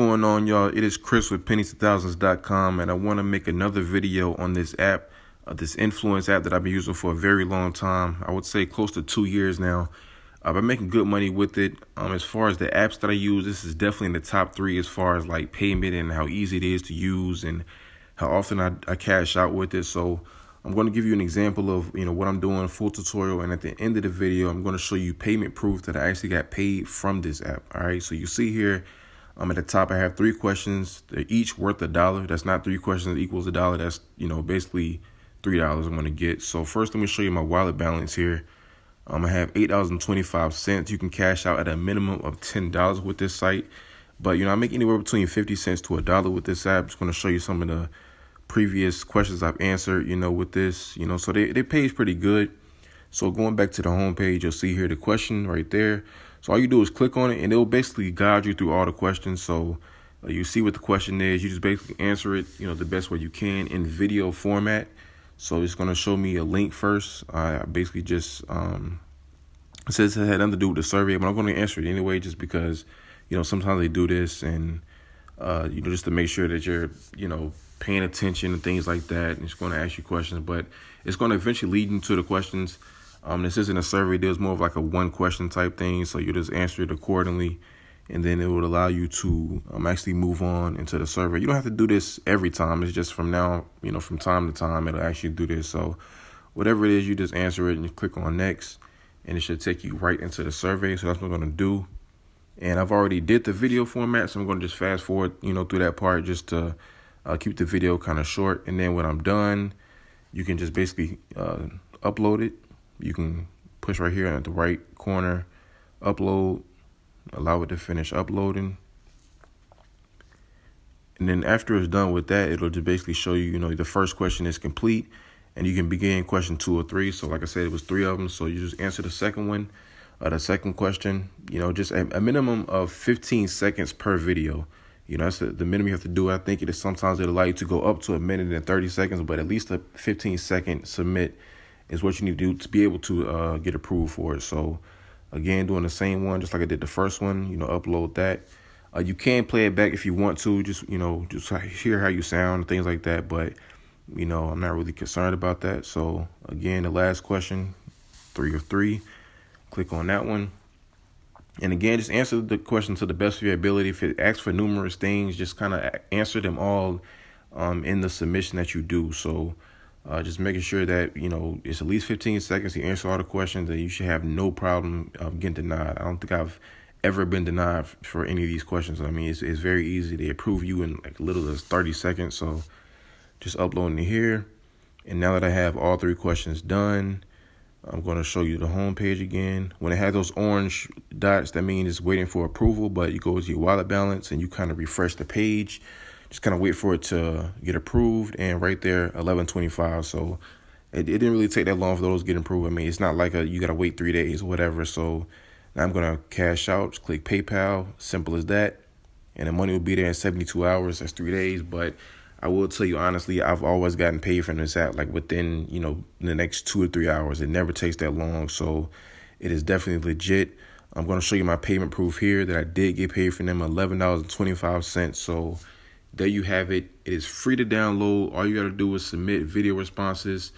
going on, y'all? It is Chris with pennies2000s.com, and I want to make another video on this app, this influence app that I've been using for a very long time. I would say close to 2 years now. I've been making good money with it. As far as the apps that I use, this is definitely in the top 3 as far as like payment and how easy it is to use and how often I cash out with it. So I'm going to give you an example of what I'm doing, full tutorial, and at the end of the video, I'm going to show you payment proof that I actually got paid from this app. All right, so you see here, at the top, I have 3 questions. They're each worth $1. That's not 3 questions equals $1. That's basically $3 I'm going to get. So first, let me show you my wallet balance here. I have $8.25. You can cash out at a minimum of $10 with this site, but I make anywhere between 50 cents to $1 with this app. I'm just going to show you some of the previous questions I've answered, with this, so they pay pretty good. So going back to the home page, you'll see here the question right there. So all you do is click on it and it'll basically guide you through all the questions. So you see what the question is, you just basically answer it, the best way you can in video format. So it's going to show me a link first. I basically just, it says it had nothing to do with the survey, but I'm going to answer it anyway, just because, sometimes they do this and, just to make sure that you're, paying attention and things like that. And it's going to ask you questions, but it's going to eventually lead into the questions. This isn't a survey. There's more of like a 1 question type thing. So you just answer it accordingly, and then it would allow you to actually move on into the survey. You don't have to do this every time. It's just from now, from time to time, it'll actually do this. So whatever it is, you just answer it and you click on next, and it should take you right into the survey. So that's what I'm going to do. And I've already did the video format, so I'm going to just fast forward, through that part just to keep the video kind of short. And then when I'm done, you can just basically upload it. You can push right here at the right corner, upload, allow it to finish uploading. And then after it's done with that, it'll just basically show you, the first question is complete, and you can begin question 2 or 3. So like I said, it was 3 of them. So you just answer the second one, the second question, just a minimum of 15 seconds per video. That's the minimum you have to do. I think it is sometimes it'll allow you to go up to 1 minute and 30 seconds, but at least a 15-second submit is what you need to do to be able to get approved for it. So again, doing the same one, just like I did the first one, upload that. You can play it back if you want to, just hear how you sound and things like that. But, I'm not really concerned about that. So again, the last question, 3 of 3, click on that one. And again, just answer the question to the best of your ability. If it asks for numerous things, just kind of answer them all in the submission that you do. So just making sure that, it's at least 15 seconds to answer all the questions, and you should have no problem getting denied. I don't think I've ever been denied for any of these questions. I mean, it's very easy. They approve you in like little as 30 seconds. So just uploading it here. And now that I have all 3 questions done, I'm going to show you the home page again. When it has those orange dots, that means it's waiting for approval, but you go to your wallet balance and you kind of refresh the page. Just kind of wait for it to get approved, and right there, 11.25. So it didn't really take that long for those to get approved. I mean, it's not like you got to wait 3 days or whatever. So now I'm going to cash out, just click PayPal, simple as that. And the money will be there in 72 hours. That's 3 days. But I will tell you honestly, I've always gotten paid from this app like within, the next 2 or 3 hours. It never takes that long. So it is definitely legit. I'm going to show you my payment proof here that I did get paid from them, $11.25. So there you have it. It is free to download. All you got to do is submit video responses,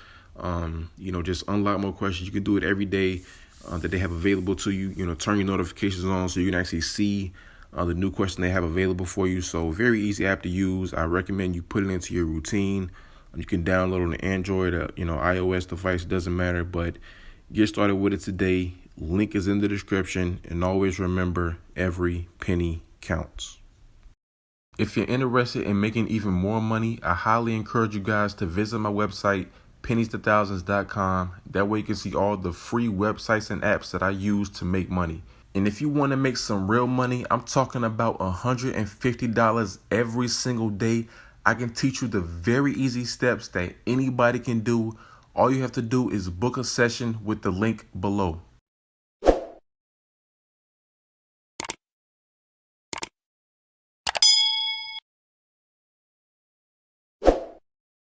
just unlock more questions. You can do it every day that they have available to you. Turn your notifications on so you can actually see the new question they have available for you. So very easy app to use. I recommend you put it into your routine. You can download on an Android, iOS device, doesn't matter, but get started with it today. Link is in the description, and always remember, every penny counts. If you're interested in making even more money, I highly encourage you guys to visit my website, pennies2000s.com. That way you can see all the free websites and apps that I use to make money. And if you want to make some real money, I'm talking about $150 every single day. I can teach you the very easy steps that anybody can do. All you have to do is book a session with the link below.